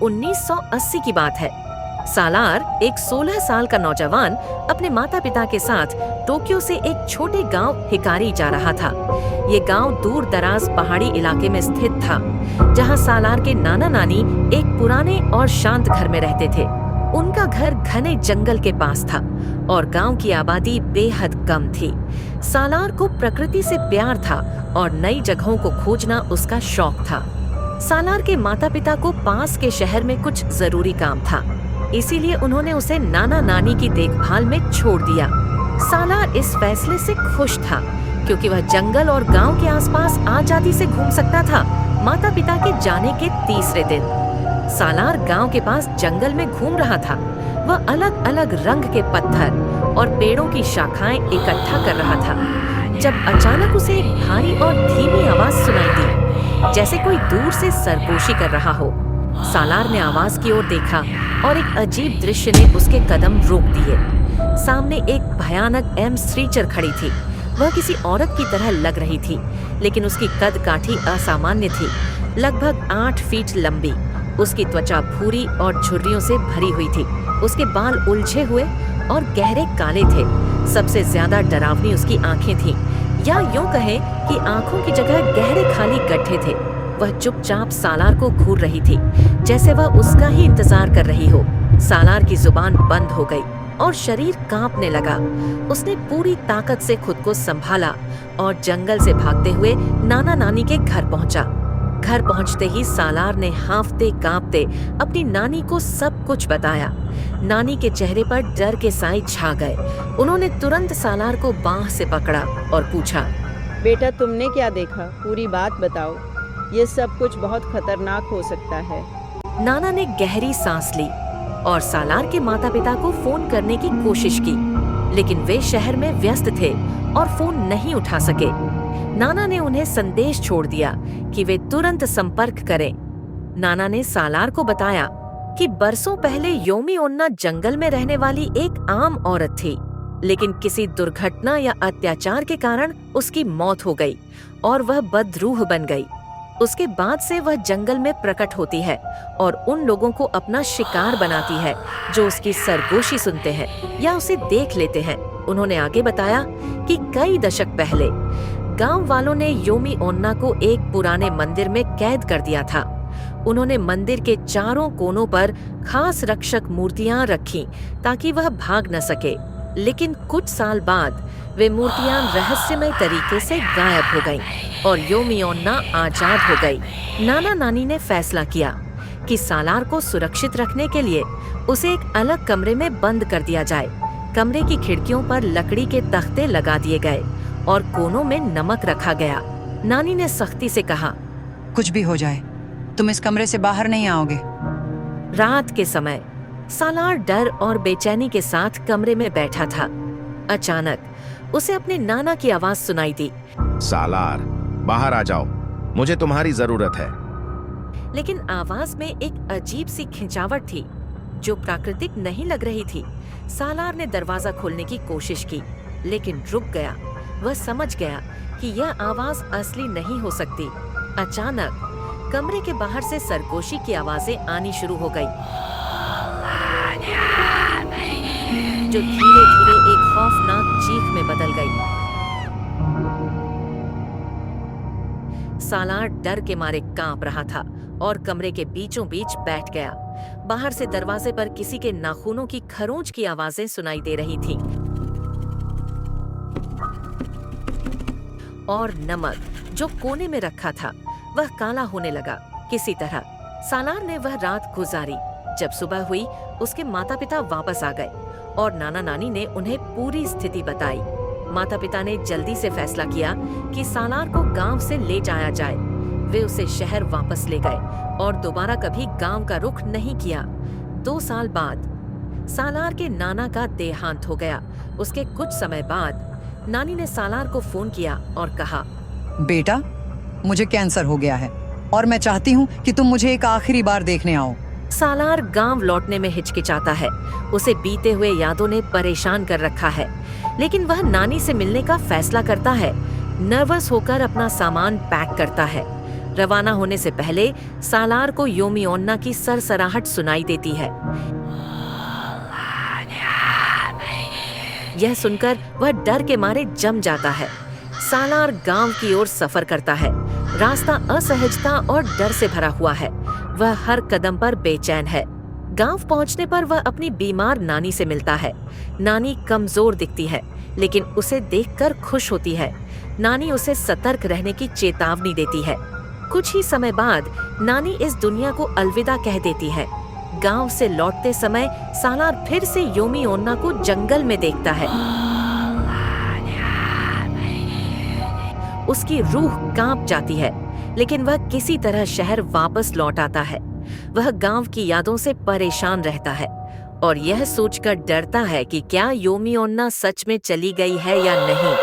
1980 की बात है। सालार एक 16 साल का नौजवान अपने माता पिता के साथ टोक्यो से एक छोटे गांव हिकारी जा रहा था। ये गांव दूर दराज पहाड़ी इलाके में स्थित था, जहां सालार के नाना नानी एक पुराने और शांत घर में रहते थे। उनका घर घने जंगल के पास था और गांव की आबादी बेहद कम थी। सालार को प्रकृति से प्यार था और नई जगहों को खोजना उसका शौक था। सालार के माता पिता को पास के शहर में कुछ जरूरी काम था, इसीलिए उन्होंने उसे नाना नानी की देखभाल में छोड़ दिया। सालार इस फैसले से खुश था, क्योंकि वह जंगल और गांव के आसपास आजादी से घूम सकता था। माता पिता के जाने के तीसरे दिन सालार गांव के पास जंगल में घूम रहा था। वह अलग अलग रंग के पत्थर और पेड़ों की शाखाएं इकट्ठा कर रहा था, जब अचानक उसे एक भारी और धीमी आवाज सुनाई दी, जैसे कोई दूर से सरगोशी कर रहा हो। सालार ने आवाज की ओर देखा और एक अजीब दृश्य ने उसके कदम रोक दिए। सामने एक भयानक एम-स्ट्रीचर खड़ी थी। वह किसी औरत की तरह लग रही थी, लेकिन उसकी कद काठी असामान्य थी, लगभग 8 फीट लंबी। उसकी त्वचा भूरी और झुर्रियों से भरी हुई थी। उसके बाल उलझे हुए और गहरे काले थे। सबसे ज्यादा डरावनी उसकी आंखें थीं, या यूं कहें कि आंखों की जगह गहरे खाली गड्ढे थे। वह चुपचाप सालार को घूर रही थी, जैसे वह उसका ही इंतजार कर रही हो। सालार की जुबान बंद हो गई और शरीर कांपने लगा। उसने पूरी ताकत से खुद को संभाला और जंगल से भागते हुए नाना नानी के घर पहुंचा। घर पहुंचते ही सालार ने हांफते कांपते अपनी नानी को सब कुछ बताया। नानी के चेहरे पर डर के साए छा गए। उन्होंने तुरंत सालार को बांह से पकड़ा और पूछा, बेटा तुमने क्या देखा? पूरी बात बताओ, ये सब कुछ बहुत खतरनाक हो सकता है। नाना ने गहरी सांस ली और सालार के माता पिता को फोन करने की कोशिश की, लेकिन वे शहर में व्यस्त थे और फोन नहीं उठा सके। नाना ने उन्हें संदेश छोड़ दिया कि वे तुरंत संपर्क करें। नाना ने सालार को बताया कि बरसों पहले योमी ओन्ना जंगल में रहने वाली एक आम औरत थी, लेकिन किसी दुर्घटना या अत्याचार के कारण उसकी मौत हो गई और वह बदरूह बन गई। उसके बाद से वह जंगल में प्रकट होती है और उन लोगों को अपना शिकार बनाती है जो उसकी सरगोशी सुनते हैं या उसे देख लेते हैं। उन्होंने आगे बताया कि कई दशक पहले गांव वालों ने योमी ओन्ना को एक पुराने मंदिर में कैद कर दिया था। उन्होंने मंदिर के चारों कोनों पर खास रक्षक मूर्तियां रखीं ताकि वह भाग न सके, लेकिन कुछ साल बाद वे मूर्तियां रहस्यमय तरीके से गायब हो गईं और योमी ओन्ना आजाद हो गई। नाना नानी ने फैसला किया कि सालार को सुरक्षित रखने के लिए उसे एक अलग कमरे में बंद कर दिया जाए। कमरे की खिड़कियों पर लकड़ी के तख्ते लगा दिए गए और कोनों में नमक रखा गया। नानी ने सख्ती से कहा, कुछ भी हो जाए, तुम इस कमरे से बाहर नहीं आओगे। रात के समय सालार डर और बेचैनी के साथ कमरे में बैठा था। अचानक उसे अपने नाना की आवाज सुनाई दी, सालार, बाहर आ जाओ, मुझे तुम्हारी जरूरत है। लेकिन आवाज में एक अजीब सी खिंचावट थी जो प्राकृतिक नहीं लग रही थी। सालार ने दरवाजा खोलने की कोशिश की, लेकिन रुक गया। वह समझ गया कि यह आवाज असली नहीं हो सकती। अचानक कमरे के बाहर से सरगोशी की आवाजें आनी शुरू हो गई, जो धीरे धीरे एक खौफनाक चीख में बदल गई। सालार डर के मारे कांप रहा था और कमरे के बीचों बीच बैठ गया। बाहर से दरवाजे पर किसी के नाखूनों की खरोंच की आवाजें सुनाई दे रही थीं। और नमक जो कोने में रखा था वह काला होने लगा। किसी तरह सालार ने वह रात गुजारी। जब सुबह हुई, उसके माता पिता वापस आ गए और नाना नानी ने उन्हें पूरी स्थिति बताई। माता पिता ने जल्दी से फैसला किया कि सालार को गांव से ले जाया जाए। वे उसे शहर वापस ले गए और दोबारा कभी गांव का रुख नहीं किया। 2 साल बाद सालार के नाना का देहांत हो गया। उसके कुछ समय बाद नानी ने सालार को फोन किया और कहा, बेटा, मुझे कैंसर हो गया है और मैं चाहती हूँ कि तुम मुझे एक आखिरी बार देखने आओ। सालार गांव लौटने में हिचकिचाता है। उसे बीते हुए यादों ने परेशान कर रखा है, लेकिन वह नानी से मिलने का फैसला करता है। नर्वस होकर अपना सामान पैक करता है। रवाना होने से पहले सालार को योमी ओन्ना की सरसराहट सुनाई देती है। यह सुनकर वह डर के मारे जम जाता है। सालार गांव की ओर सफर करता है। रास्ता असहजता और डर से भरा हुआ है। वह हर कदम पर बेचैन है। गांव पहुंचने पर वह अपनी बीमार नानी से मिलता है। नानी कमजोर दिखती है, लेकिन उसे देखकर खुश होती है। नानी उसे सतर्क रहने की चेतावनी देती है। कुछ ही समय बाद नानी इस दुनिया को अलविदा कह देती है। गांव से लौटते समय सालार फिर से योमी ओन्ना को जंगल में देखता है। उसकी रूह कांप जाती है, लेकिन वह किसी तरह शहर वापस लौट आता है। वह गांव की यादों से परेशान रहता है और यह सोचकर डरता है कि क्या योमी ओन्ना सच में चली गई है या नहीं।